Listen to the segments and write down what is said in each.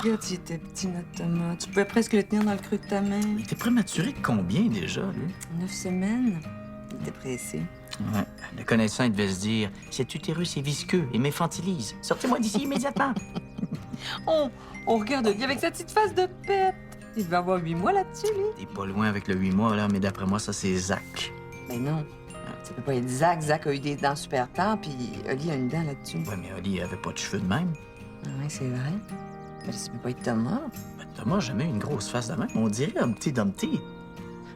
Regarde, il était petit, notre Thomas. Tu pouvais presque le tenir dans le creux de ta main. Il était prématuré de combien déjà, lui? 9 semaines. Il était pressé. Ouais. Le connaissant, il devait se dire cet utérus est visqueux et m'infantilise. Sortez-moi d'ici immédiatement. On regarde Oli avec sa petite face de pète. Il devait avoir 8 mois là-dessus, lui. T'es pas loin avec le 8 mois, là, mais d'après moi, ça, c'est Zach. Mais non. Ça peut pas être Zach. Zach a eu des dents super tard, puis Oli a une dent là-dessus. Ouais, mais Oli avait pas de cheveux de même. Ah ouais, c'est vrai. Mais ça peut pas être Thomas. Ben, Thomas a jamais eu une grosse face de même. On dirait un petit Dumpty.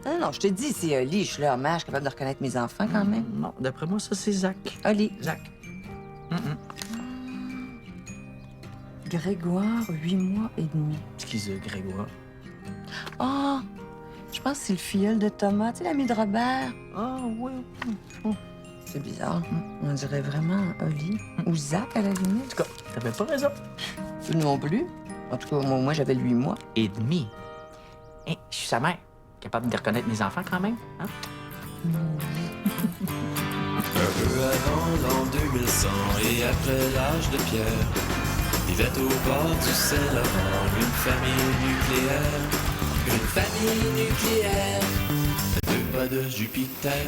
Non, non, je te dis, c'est Oli. Je suis leur mère, je suis capable de reconnaître mes enfants quand même. Non, d'après moi, ça, c'est Zach. Oli. Zach. Grégoire, 8 mois et demi. Excusez, Grégoire. Ah! Je pense que c'est le filleul de Thomas, tu sais, l'ami de Robert. Ah, oui. C'est bizarre. On dirait vraiment Oli. Ou Zach, à la limite. En tout cas, t'avais pas raison. Tu non plus. En tout cas, moi j'avais 8 mois. Et demi. Hein, je suis sa mère. Capable de reconnaître mes enfants quand même, hein? Un peu avant l'an 2100 et après l'âge de pierre, vivait au bord du Saint-Laurent une famille nucléaire. Une famille nucléaire, à 2 pas de Jupiter.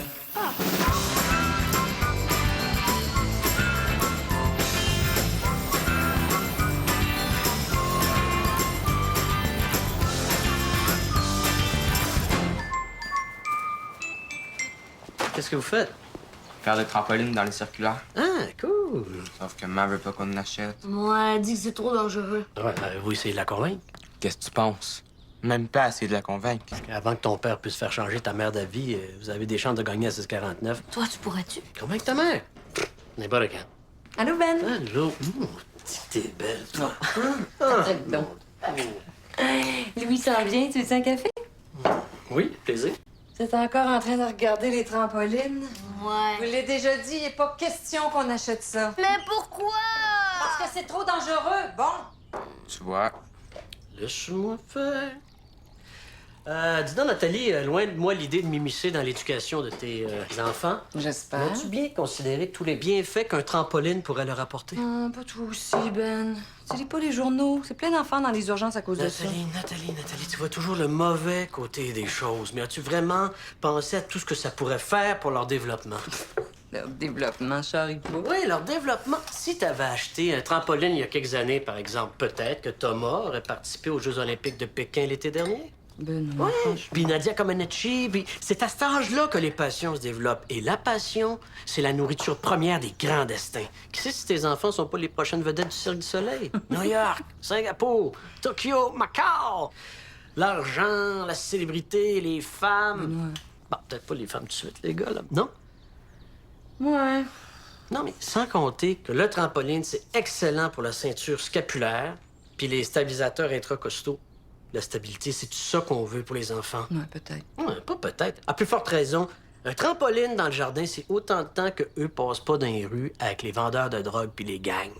Qu'est-ce que vous faites? Faire de trampoline dans les circulaires. Ah, cool! Sauf que maman veut pas qu'on l'achète. Moi, elle dit que c'est trop dangereux. Ouais, vous essayez de la convaincre? Qu'est-ce que tu penses? Même pas essayer de la convaincre. Avant que ton père puisse faire changer ta mère d'avis, vous avez des chances de gagner à 6,49. Toi, tu pourrais-tu? Convaincre ta mère? N'importe quand. Allô, Ben? Allô? T'es belle, toi. Non. Louis s'en vient, tu veux un café? Oui, plaisir. Tu es encore en train de regarder les trampolines? Je vous Ouais. l'ai déjà dit, il n'est pas question qu'on achète ça. Mais pourquoi? Parce que c'est trop dangereux. Bon. Tu vois, Laisse-moi faire. Dis donc, Nathalie, loin de moi l'idée de m'immiscer dans l'éducation de tes enfants. J'espère. As-tu bien considéré tous les bienfaits qu'un trampoline pourrait leur apporter? Ah, pas toi aussi, Ben. Tu lis pas les journaux. C'est plein d'enfants dans les urgences à cause de ça. Nathalie, tu vois toujours le mauvais côté des choses. Mais as-tu vraiment pensé à tout ce que ça pourrait faire pour leur développement? Leur développement, charrie pas. Oui, leur développement. Si tu avais acheté un trampoline il y a quelques années, par exemple, peut-être que Thomas aurait participé aux Jeux olympiques de Pékin l'été dernier. Ben non, franchement. Puis Nadia Comaneci, puis c'est à cet âge-là que les passions se développent. Et la passion, c'est la nourriture première des grands destins. Qui sait si tes enfants sont pas les prochaines vedettes du Cirque du Soleil? New York, Singapour, Tokyo, Macao. L'argent, la célébrité, les femmes. Bon, peut-être pas les femmes tout de suite, les gars, là. Non? Ouais. Non, mais sans compter que le trampoline, c'est excellent pour la ceinture scapulaire, puis les stabilisateurs intracostaux. La stabilité, c'est tout ça qu'on veut pour les enfants. Ouais, peut-être. Ouais, pas peut-être. À plus forte raison, un trampoline dans le jardin, c'est autant de temps que eux passent pas dans les rues avec les vendeurs de drogue puis les gangs.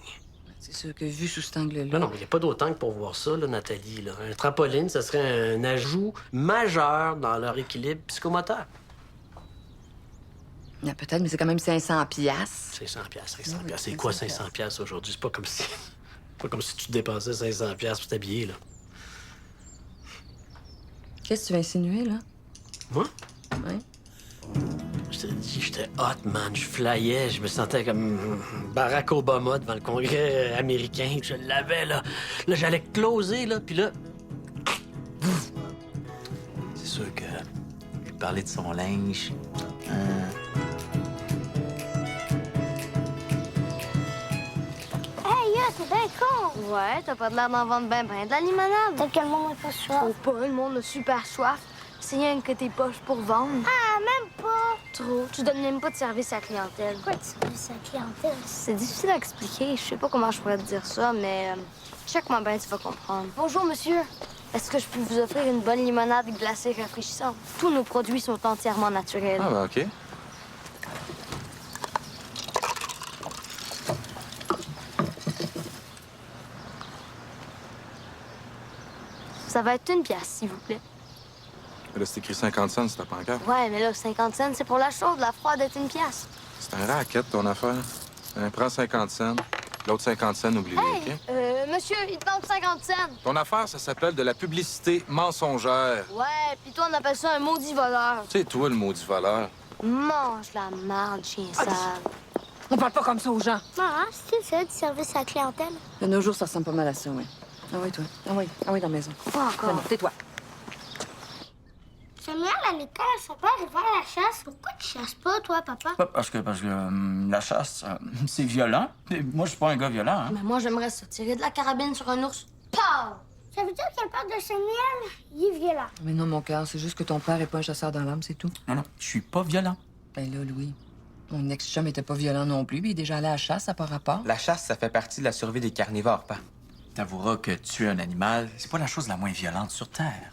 C'est sûr que vu sous cet angle-là. Non, il n'y a pas d'autant que pour voir ça, là, Nathalie. Là. Un trampoline, ça serait un ajout majeur dans leur équilibre psychomoteur. Ouais, peut-être, mais c'est quand même 500 piastres. 500 piastres, 500 Oui, piastres. C'est quoi 500 500 piastres aujourd'hui? C'est pas comme si... pas comme si tu dépensais 500 piastres pour t'habiller, là. Qu'est-ce que tu vas insinuer, là? Moi? Oui. Je te dis, j'étais hot, man. Je flyais. Je me sentais comme Barack Obama devant le Congrès américain. Je l'avais, là. Là, j'allais closer, là, puis là... C'est sûr que lui parler de son linge. Hey, t'es bien con! Ouais, t'as pas de l'air d'en vendre ben de la limonade. Peut-être que le monde n'a pas soif. Faut pas, le monde a super soif. C'est rien que tes poches pour vendre. Ah, même pas! Trop. Tu donnes même pas de service à la clientèle. Quoi de service à la clientèle? C'est difficile à expliquer. Je sais pas comment je pourrais te dire ça, mais check-moi bien, tu vas comprendre. Bonjour, monsieur. Est-ce que je peux vous offrir une bonne limonade glacée rafraîchissante? Tous nos produits sont entièrement naturels. ah ben OK. Ça va être une pièce, s'il vous plaît. Là, c'est écrit 50 cents sur ta pancarte. Ouais, mais là, 50 cents, c'est pour la chaude. La froide est une pièce. C'est un racket, ton affaire. Prends 50 cents. L'autre 50 cents, oublie-les, OK? Monsieur, il te manque 50 cents. Ton affaire, ça s'appelle de la publicité mensongère. Ouais, pis toi, on appelle ça un maudit voleur. C'est toi le maudit voleur. Mange la marde, chien sale. On parle pas comme ça aux gens. Maman, c'est ça, du service à la clientèle? De nos jours, ça ressemble pas mal à ça, oui. Ah oui, toi. Ah oui, dans la maison. Pas encore. Non, tais-toi. Samuel, à l'école, son père, il va à la chasse. Pourquoi tu chasses pas, toi, papa? Parce que la chasse, c'est violent. Et moi, je suis pas un gars violent, hein. Mais moi, j'aimerais ça. Tirer de la carabine sur un ours. Pow! Ça veut dire que le père de Samuel, il est violent. Mais non, mon cœur, c'est juste que ton père est pas un chasseur dans l'âme, c'est tout. Non, je suis pas violent. Ben là, Louis, mon ex-chum était pas violent non plus, puis il est déjà allé à la chasse, ça par rapport. La chasse, ça fait partie de la survie des carnivores, pas. T'avoueras que tuer un animal, c'est pas la chose la moins violente sur Terre.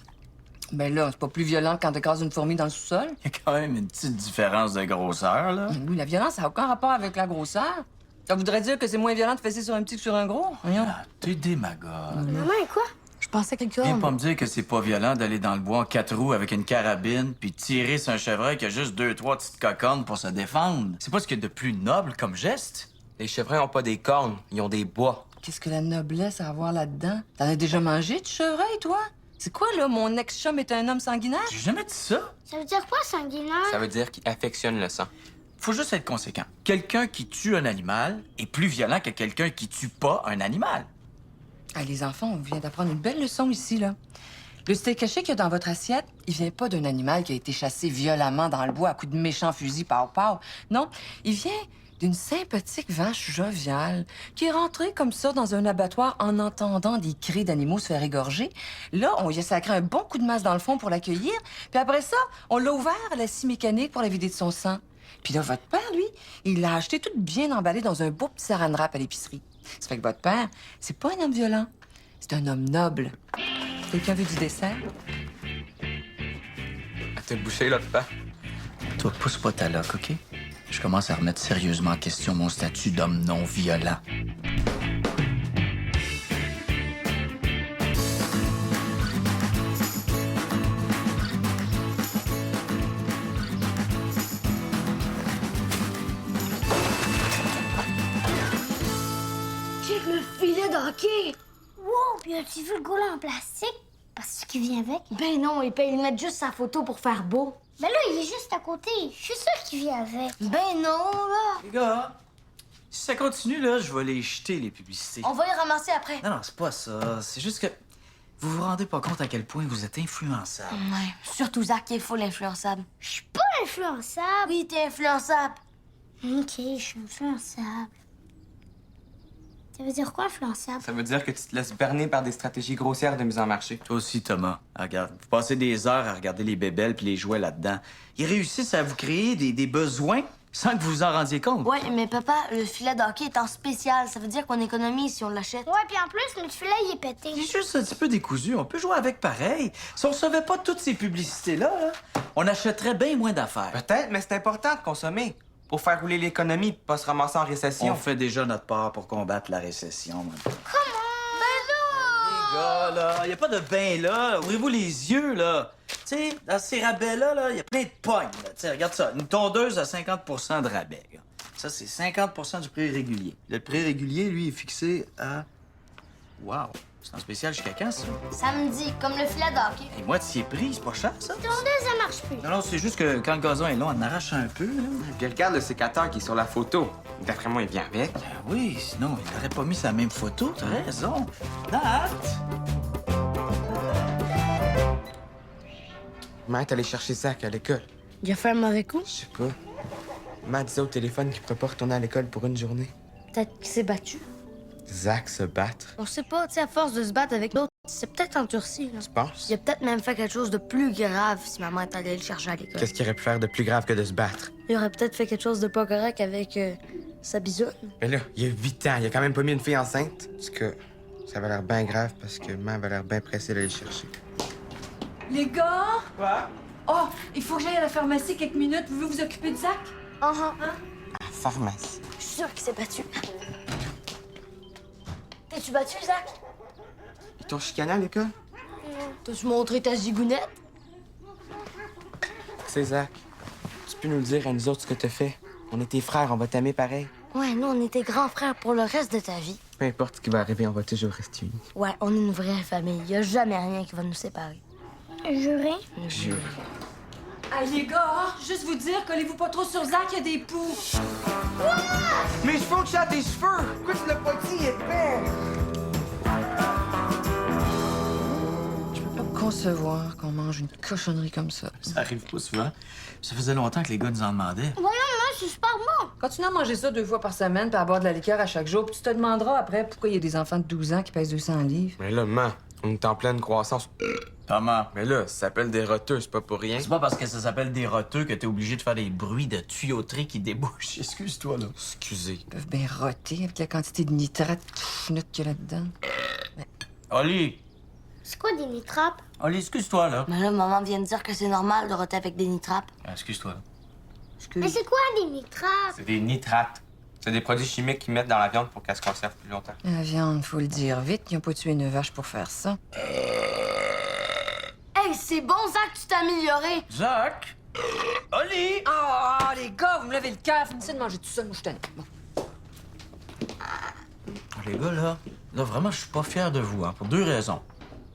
Ben là, c'est pas plus violent que quand t'écrases une fourmi dans le sous-sol. Il y a quand même une petite différence de grosseur, là. Oui, la violence, ça n'a aucun rapport avec la grosseur. Ça voudrait dire que c'est moins violent de fesser sur un petit que sur un gros. Voyons. Ah, t'es démagogue. Maman, et quoi? Je pensais que Viens pas me dire que c'est pas violent d'aller dans le bois en 4 roues avec une carabine puis tirer sur un chevreuil qui a juste 2-3 petites cocornes pour se défendre. C'est pas ce qu'il y a de plus noble comme geste. Les chevreuils ont pas des cornes, ils ont des bois. Qu'est-ce que la noblesse à avoir là-dedans? T'en as déjà mangé du chevreuil, toi? C'est quoi, là, mon ex-chum est un homme sanguinaire? J'ai jamais dit ça. Ça veut dire quoi, sanguinaire? Ça veut dire qu'ils affectionnent le sang. Faut juste être conséquent. Quelqu'un qui tue un animal est plus violent que quelqu'un qui tue pas un animal. Ah, les enfants, on vient d'apprendre une belle leçon ici, là. Le steak haché qu'il y a dans votre assiette, il vient pas d'un animal qui a été chassé violemment dans le bois à coups de méchants fusils pow-pow. Non, il vient d'une sympathique vache joviale qui est rentrée comme ça dans un abattoir en entendant des cris d'animaux se faire égorger. Là, on lui a sacré un bon coup de masse dans le fond pour l'accueillir. Puis après ça, on l'a ouvert à la scie mécanique pour la vider de son sang. Puis là, votre père, lui, il l'a acheté tout bien emballé dans un beau petit saran wrap à l'épicerie. Ça fait que votre père, c'est pas un homme violent, c'est un homme noble. Quelqu'un veut du dessert? À te boucher, là, papa. Toi, pousse pas ta loque, OK? Je commence à remettre sérieusement en question mon statut d'homme non violent. Check le filet de hockey! Wow! Puis as-tu vu le gars en plastique? Parce qu'il vient avec? Ben non, il peut y mettre juste sa photo pour faire beau. Ben là, il est juste à côté. Je suis sûre qu'il vient avec. Ben non, là! Les gars, si ça continue, là, je vais les jeter, les publicités. On va les ramasser après. Non, c'est pas ça. C'est juste que vous vous rendez pas compte à quel point vous êtes influençable. Ouais, surtout Zach qui est full influençable. Je suis pas influençable. Oui, t'es influençable. OK, je suis influençable. Ça veut dire quoi, influençable? Ça veut dire que tu te laisses berner par des stratégies grossières de mise en marché. Toi aussi, Thomas. Regarde, vous passez des heures à regarder les bébelles puis les jouets là-dedans. Ils réussissent à vous créer des besoins sans que vous vous en rendiez compte. Ouais, mais papa, le filet de hockey est en spécial. Ça veut dire qu'on économise si on l'achète. Ouais, puis en plus, notre filet, il est pété. C'est juste un petit peu décousu. On peut jouer avec pareil. Si on recevait pas toutes ces publicités-là, là, on achèterait bien moins d'affaires. Peut-être, mais c'est important de consommer. Pour faire rouler l'économie, pas se ramasser en récession. On fait déjà notre part pour combattre la récession. Ben Les gars, là, y a pas de bain là. Ouvrez-vous les yeux, là. Tu sais, dans ces rabais-là, là, y a plein de pognes. Tu sais, regarde ça. Une tondeuse à 50 de rabais. Gars. Ça, c'est 50 du prix régulier. Le prix régulier, lui, est fixé à... Wow! C'est un spécial jusqu'à quand, ça? Samedi, comme le filet de hockey. Et moitié prix, c'est pas cher, ça? Tondeuse, ça marche plus. Non, c'est juste que quand le gazon est long, on en arrache un peu, là. Puis regarde le sécateur qui est sur la photo. D'après moi, il vient avec. Ben oui, sinon, il n'aurait pas mis sa même photo, t'as raison. Nat! Maman est allée chercher Zach à l'école. Il a fait un mauvais coup? Je sais pas. Maman disait au téléphone qu'il pourrait pas retourner à l'école pour une journée. Peut-être qu'il s'est battu. Zach se battre. On sait pas, tu sais, à force de se battre avec l'autre, c'est peut-être endurci, là. Tu penses? Il a peut-être même fait quelque chose de plus grave si maman est allée le chercher à l'école. Qu'est-ce qu'il aurait pu faire de plus grave que de se battre? Il aurait peut-être fait quelque chose de pas correct avec sa bisoune. Mais là, il y a 8 ans, il a quand même pas mis une fille enceinte. En tout cas, ça avait l'air bien grave parce que maman avait l'air bien pressée d'aller le chercher. Les gars! Quoi? Oh, il faut que j'aille à la pharmacie quelques minutes. Vous voulez vous occuper de Zach? À la pharmacie. Je suis sûre qu'il s'est battu. T'es-tu battu, Zach? Ils t'ont chicané à l'école? T'as-tu montré ta zigounette? C'est Zach. Tu peux nous le dire à nous autres ce que t'as fait. On est tes frères, on va t'aimer pareil. Ouais, nous, on était grands frères pour le reste de ta vie. Peu importe ce qui va arriver, on va toujours rester unis. Ouais, on est une vraie famille. Y a jamais rien qui va nous séparer. Juré? Juré. Hey, les gars, hein, juste vous dire, collez-vous pas trop sur Zach, il y a des poux. Mes cheveux ont touché tes cheveux! Pourquoi tu l'as pas dit, il est épais? Je peux pas concevoir qu'on mange une cochonnerie comme ça. Ça arrive pas souvent. Ça faisait longtemps que les gars nous en demandaient. Voyons, moi, c'est super bon. Continue à manger ça 2 fois par semaine, puis à boire de la liqueur à chaque jour, puis tu te demanderas après pourquoi il y a des enfants de 12 ans qui pèsent 200 livres. Mais là, man, on est en pleine croissance. Thomas, Mais là, ça s'appelle des roteux, c'est pas pour rien. c'est pas parce que ça s'appelle des roteux que t'es obligé de faire des bruits de tuyauterie qui débouchent. Excuse-toi, là. Excusez. Ils peuvent bien roter avec la quantité de nitrate qu'il y a là-dedans. Oli! C'est quoi des nitrates? Oli, excuse-toi, là. Mais là, maman vient de dire que c'est normal de roter avec des nitrates. Ah, excuse-toi. Mais c'est quoi des nitrates? C'est des nitrates. C'est des produits chimiques qu'ils mettent dans la viande pour qu'elle se conserve plus longtemps. La viande, faut le dire vite, ils ont pas tué une vache pour faire ça. Hey, c'est bon, Zach, tu t'es amélioré. Zach! Oli! Ah, les gars, vous me levez le cœur, finissez de manger tout seul, moi je t'aime. Bon. Les gars, là, vraiment, je suis pas fier de vous, hein, pour 2 raisons.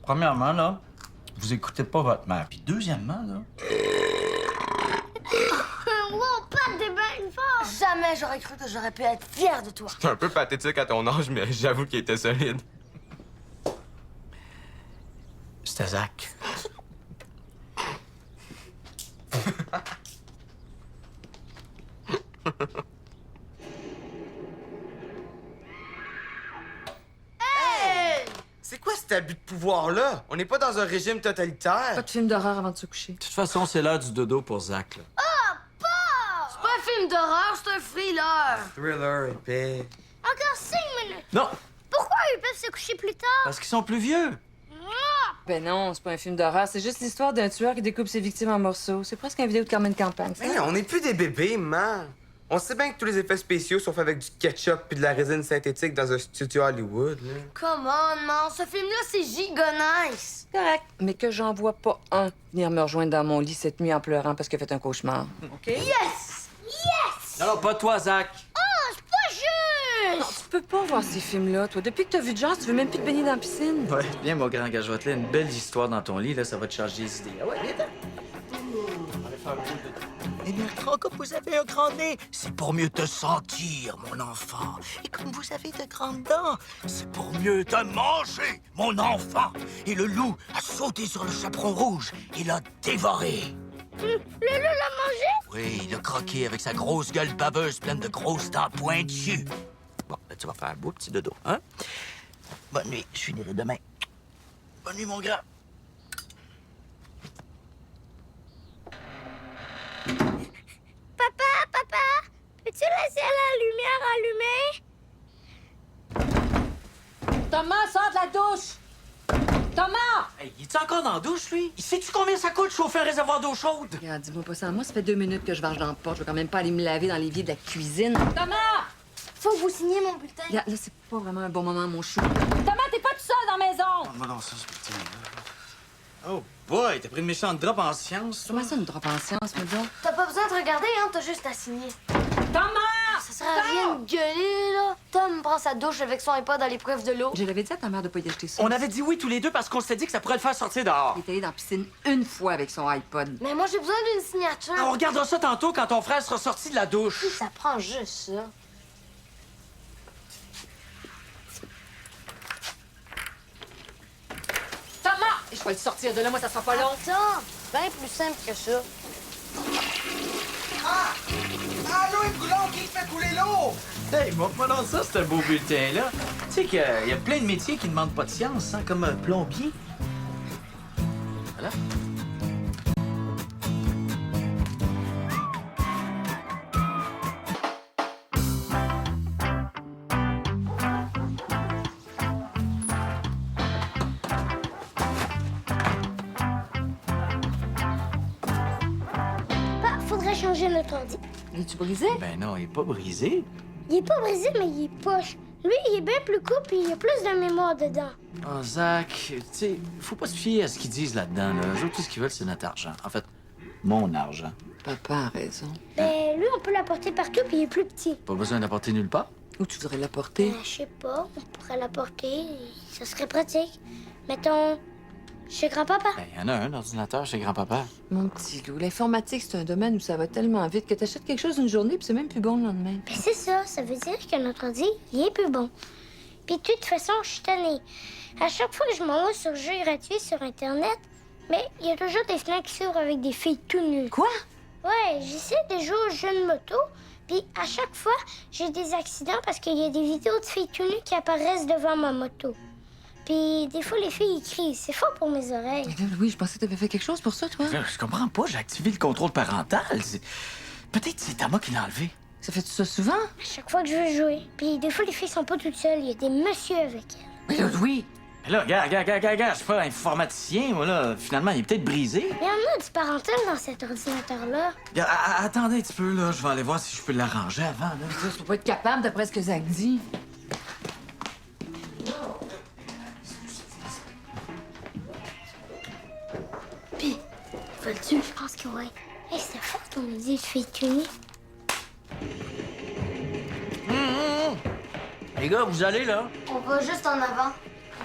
Premièrement, là, vous écoutez pas votre mère. Puis deuxièmement, là... Wow, Pat, t'es bien fort. Jamais j'aurais cru que j'aurais pu être fière de toi. C'est un peu pathétique à ton âge, mais j'avoue qu'il était solide. C'était Zach. C'est quoi cet abus de pouvoir-là? On n'est pas dans un régime totalitaire. Pas de film d'horreur avant de se coucher. De toute façon, c'est l'heure du dodo pour Zach, là. C'est pas un film d'horreur, c'est un thriller. Thriller épais. Encore 5 minutes. Non! Pourquoi ils peuvent se coucher plus tard? Parce qu'ils sont plus vieux. Ben non, c'est pas un film d'horreur, c'est juste l'histoire d'un tueur qui découpe ses victimes en morceaux. C'est presque une vidéo de Carmen Campagne, ça. Mais on n'est plus des bébés, man. On sait bien que tous les effets spéciaux sont faits avec du ketchup puis de la résine synthétique dans un studio Hollywood, là. Come on, man, ce film-là, c'est giga nice. Correct. Mais que j'en vois pas un venir me rejoindre dans mon lit cette nuit en pleurant parce qu'il a fait un cauchemar. OK? Yes! Yes! Non, pas toi, Zach. Oh, c'est pas Non, juste! tu peux pas voir ces films-là, toi. Depuis que t'as vu Joss, tu veux même plus te baigner dans la piscine. Ouais, viens, mon grand gars, je vais te lire une belle histoire dans ton lit, là, ça va te changer les idées. Ah ouais, viens. Eh bien, comme vous avez un grand nez, c'est pour mieux te sentir, mon enfant. Et comme vous avez de grandes dents, c'est pour mieux te manger, mon enfant. Et le loup a sauté sur le chaperon rouge et l'a dévoré. Le loup l'a mangé? Oui, il a croqué avec sa grosse gueule baveuse pleine de grosses dents pointues. Bon, ben, tu vas faire un beau petit dodo, hein? Bonne nuit, je finirai demain. Bonne nuit, mon grand. Papa, peux-tu laisser la lumière allumée? Thomas, sors de la douche! Thomas! Hey, il est encore dans la douche, lui? Sais-tu combien ça coûte chauffer un réservoir d'eau chaude? Regarde, dis-moi pas ça. Moi, ça fait 2 minutes que je varge dans la porte. Je vais quand même pas aller me laver dans l'évier de la cuisine. Thomas! Faut que vous signiez mon bulletin. Regarde, là, c'est pas vraiment un bon moment, mon chou. Thomas, t'es pas tout seul dans la maison! Non, non, ça, c'est petit. Oh boy, t'as pris une méchante drop en science, toi? Comment ça, une drop en science, me dis? T'as pas besoin de regarder, hein, t'as juste à signer. Thomas! Ça sert à rien de gueuler, là. Tom prend sa douche avec son iPod à l'épreuve de l'eau. Je l'avais dit à ta mère de pas y acheter ça. On avait dit oui tous les deux parce qu'on s'était dit que ça pourrait le faire sortir dehors. Il est allé dans la piscine une fois avec son iPod. Mais moi, j'ai besoin d'une signature. On regardera ça tantôt quand ton frère sera sorti de la douche. Ça prend juste ça. Thomas! Je vais le sortir de là, moi, ça sera pas long. Attends, c'est bien plus simple que ça. Ah, l'eau est coulante, qui fait couler l'eau? Hey, montre-moi dans ça, ce beau bulletin-là. Tu sais qu'il y a plein de métiers qui demandent pas de science, hein, comme un plombier. Voilà. Faudrait changer notre ordi. Es-tu brisé? Ben non, il est pas brisé. Il est pas brisé, mais il est poche. Lui, il est bien plus court puis il y a plus de mémoire dedans. Oh, Zach, tu sais, faut pas se fier à ce qu'ils disent là-dedans. Là. Eux autres, tout ce qu'ils veulent, c'est notre argent. En fait, mon argent. Papa a raison. Ben, lui, on peut l'apporter partout, puis il est plus petit. Pas besoin d'apporter nulle part. Où tu voudrais l'apporter? Ben, je sais pas, on pourrait l'apporter, ça serait pratique. Mettons, chez grand-papa. Ben, y en a un ordinateur chez grand-papa. Mon petit loup, l'informatique, c'est un domaine où ça va tellement vite que t'achètes quelque chose une journée puis c'est même plus bon le lendemain. Ben, c'est ça veut dire que notre ordi, il est plus bon. Puis de toute façon, je suis tannée. À chaque fois que je m'en vais sur jeux gratuits sur Internet, mais il y a toujours des fenêtres qui s'ouvrent avec des filles tout nues. Quoi? Ouais, j'essaie de jouer aux jeux de moto, puis à chaque fois, j'ai des accidents parce qu'il y a des vidéos de filles tout nues qui apparaissent devant ma moto. Puis des fois, les filles, ils crient. C'est fort pour mes oreilles. Mais là, Louis, je pensais que t'avais fait quelque chose pour ça, toi. Là, je comprends pas, j'ai activé le contrôle parental. Peut-être c'est Thomas qui l'a enlevé. Ça fait ça souvent? À chaque fois que je veux jouer. Puis des fois, les filles sont pas toutes seules. Il y a des messieurs avec elles. Mais là, Louis! Mais là, regarde, je suis pas informaticien, moi, là. Finalement, il est peut-être brisé. Il y en a du parental dans cet ordinateur-là. Regarde, attendez un petit peu, là. Je vais aller voir si je peux l'arranger avant, là. Ça, tu peux pas être capable d'après ce que Zach dit. Puis, veux-tu? Je pense que oui. Hey, c'est fort ton idée de filles tout nues. Les gars, vous allez, là? On va juste en avant.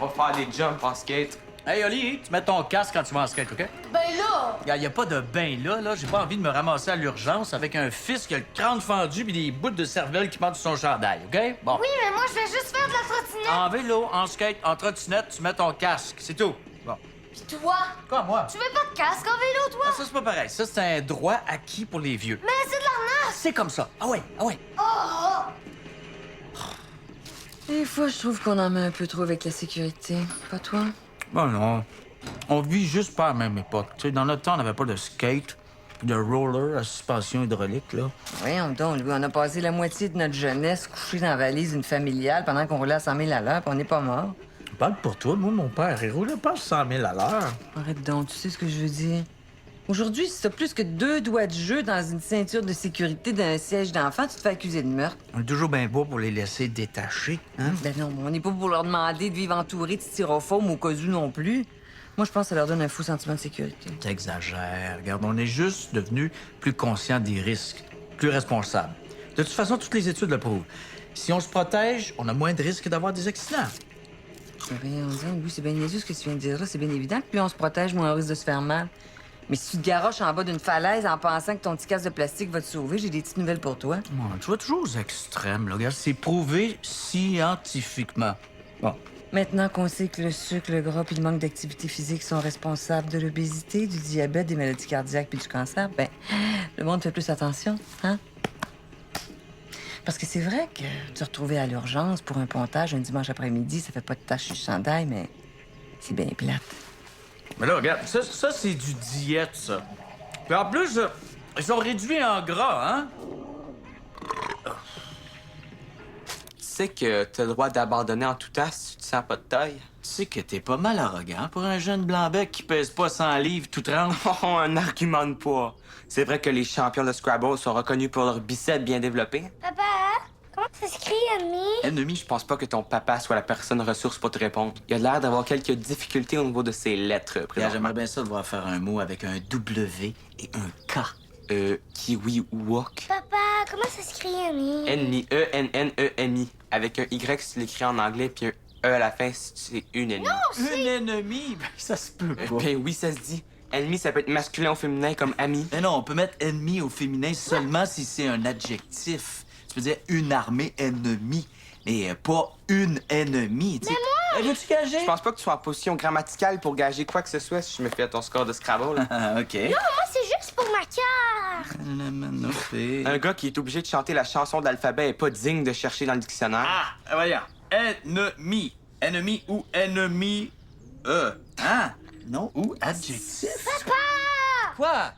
On va faire des jumps en skate. Hey, Oli, tu mets ton casque quand tu vas en skate, OK? Ben là! Regarde, y a pas de bain là. J'ai pas envie de me ramasser à l'urgence avec un fils qui a le crâne fendu puis des bouts de cervelle qui pendent sur son chandail, OK? Bon. Oui, mais moi, je vais juste faire de la trottinette. En vélo, en skate, en trottinette, tu mets ton casque, c'est tout. Bon. Puis toi, Quoi, moi? tu mets pas de casque en vélo, toi? Ah, ça, c'est pas pareil. Ça, c'est un droit acquis pour les vieux. Mais c'est de l'arnaque! C'est comme ça. Ah ouais. Des fois, je trouve qu'on en met un peu trop avec la sécurité. Pas toi? Bon, non. On vit juste pas à la même époque. Tu sais, dans notre temps, on n'avait pas de skate, de roller à suspension hydraulique, là. Voyons donc, Louis, on a passé la moitié de notre jeunesse couchés dans la valise d'une familiale pendant qu'on roulait à 100 000 à l'heure, puis on n'est pas mort. Parle pour toi. Moi, mon père, il roulait pas à 100 000 à l'heure. Arrête donc, tu sais ce que je veux dire. Aujourd'hui, si t'as plus que 2 doigts de jeu dans une ceinture de sécurité d'un siège d'enfant, tu te fais accuser de meurtre. On est toujours bien beau pour les laisser détachés, hein? Ben non, on n'est pas pour leur demander de vivre entourés de styrofoam au cas où non plus. Moi, je pense que ça leur donne un fou sentiment de sécurité. T'exagères. Regarde, on est juste devenus plus conscients des risques, plus responsables. De toute façon, toutes les études le prouvent. Si on se protège, on a moins de risques d'avoir des accidents. Ben voyons donc, oui, c'est bien niaiseux ce que tu viens de dire là, c'est bien évident. Plus on se protège, moins on risque de se faire mal. Mais si tu te garoches en bas d'une falaise en pensant que ton petit casque de plastique va te sauver, j'ai des petites nouvelles pour toi. Ouais, tu vois toujours aux extrêmes, là. Regarde, c'est prouvé scientifiquement. Bon. Maintenant qu'on sait que le sucre, le gras puis le manque d'activité physique sont responsables de l'obésité, du diabète, des maladies cardiaques puis du cancer, ben, le monde fait plus attention, hein? Parce que c'est vrai que te retrouver à l'urgence pour un pontage un dimanche après-midi, ça fait pas de tache sur le chandail, mais c'est bien plate. Mais là, regarde, ça c'est du diète, ça. Puis en plus, ils sont réduits en gras, hein? Tu sais que t'as le droit d'abandonner en tout temps si tu te sens pas de taille. Tu sais que t'es pas mal arrogant pour un jeune blanc-bec qui pèse pas 100 livres tout trempe. Oh, un argument de poids. C'est vrai que les champions de Scrabble sont reconnus pour leurs biceps bien développés. Papa, comment ça s'écrit, Ennemi? Ennemi, je pense pas que ton papa soit la personne ressource pour te répondre. Il a l'air d'avoir quelques difficultés au niveau de ses lettres, Regarde, présentement. j'aimerais bien ça devoir faire un mot avec un W et un K. Kiwi Wok. Papa, comment ça s'écrit, Ennemi? Ennemi, E-N-N-E-M-I. Avec un Y si tu l'écris en anglais, puis un E à la fin si c'est une ennemie. Un ennemi? Ben, ça se peut pas. Ben oui, ça se dit. Ennemi, ça peut être masculin ou féminin comme ami. Mais non, on peut mettre ennemi au féminin seulement si c'est un adjectif. Tu peux dire une armée ennemie, mais pas une ennemie. Mais moi! Veux-tu gager? Je pense pas que tu sois en position grammaticale pour gager quoi que ce soit si je me fie à ton score de Scrabble. là. Ah, OK. Non, moi, c'est juste pour ma carte. Un gars qui est obligé de chanter la chanson de l'alphabet est pas digne de chercher dans le dictionnaire. Ah, voyons. Ennemi. Ennemi ou ennemi. Hein? Non, ou adjectif. Papa! Quoi?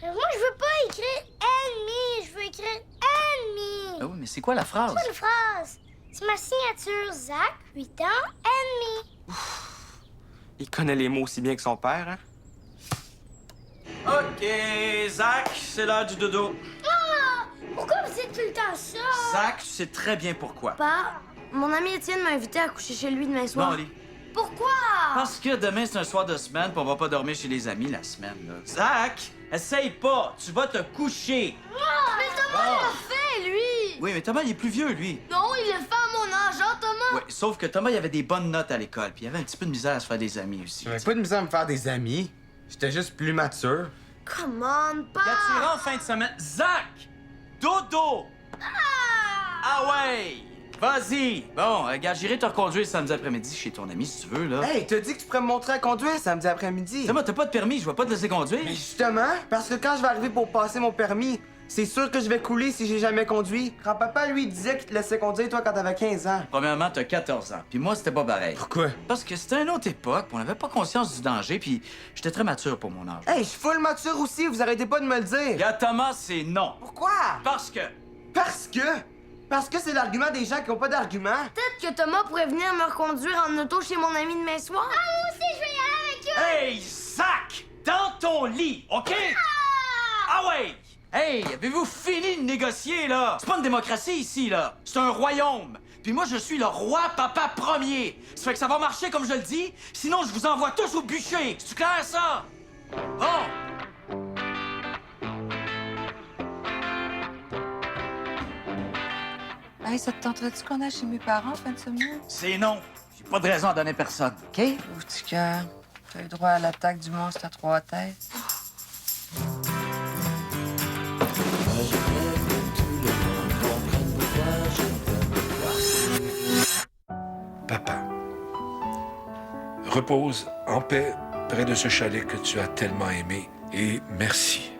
Moi, je veux pas écrire ennemi, je veux écrire ennemi. Ah oui, mais c'est quoi la phrase? C'est pas une phrase. C'est ma signature, Zach, 8 ans, ennemi. Il connaît les mots aussi bien que son père, hein? OK, Zach, c'est l'heure du dodo. Ah! Pourquoi vous dites tout le temps ça? Zach, tu sais très bien pourquoi. Papa, mon ami Étienne m'a invité à coucher chez lui demain Bon, soir. Oli, Pourquoi? Parce que demain, c'est un soir de semaine, puis on va pas dormir chez les amis la semaine, là. Zach, essaye pas. Tu vas te coucher. Mais Thomas l'a fait, lui! Oui, mais Thomas, il est plus vieux, lui. Non, il l'a fait à mon âge, hein, Thomas? Oui, sauf que Thomas, il avait des bonnes notes à l'école, puis il avait un petit peu de misère à se faire des amis aussi. J'avais pas de misère à me faire des amis. J'étais juste plus mature. Come on, pas! Quand tu iras en fin de semaine... Zach! Dodo! Ah ouais! Vas-y! Bon, regarde, j'irai te reconduire samedi après-midi chez ton ami, si tu veux, là. Hey, t'as dit que tu pourrais me montrer à conduire samedi après-midi. Thomas, t'as pas de permis, je vais pas te laisser conduire. Mais justement, parce que quand je vais arriver pour passer mon permis, c'est sûr que je vais couler si j'ai jamais conduit. Grand-papa, lui, disait qu'il te laissait conduire, toi, quand t'avais 15 ans. Premièrement, t'as 14 ans, puis moi, c'était pas pareil. Pourquoi? Parce que c'était une autre époque, on n'avait pas conscience du danger, puis j'étais très mature pour mon âge. Hey, je suis full mature aussi, vous arrêtez pas de me le dire. Regarde, Thomas, c'est non. Pourquoi? Parce que... Parce que c'est l'argument des gens qui ont pas d'argument. Peut-être que Thomas pourrait venir me reconduire en auto chez mon ami demain soir. Ah, moi aussi, je vais y aller avec eux! Hey, Zach! Dans ton lit, OK? Ah ouais! Hey, avez-vous fini de négocier, là? C'est pas une démocratie ici, là. C'est un royaume. Puis moi, je suis le roi papa premier. Ça fait que ça va marcher comme je le dis, sinon je vous envoie tous au bûcher. C'est clair, ça? Bon. Hey, ça te tenterait-tu qu'on aille chez mes parents en fin de semaine? C'est non. J'ai pas de raison à donner personne. OK? Ouvre petit cœur. T'as eu droit à l'attaque du monstre à 3 têtes. Moi j'aimerais que tout le monde comprenne pourquoi je t'aime. Papa, repose en paix près de ce chalet que tu as tellement aimé et merci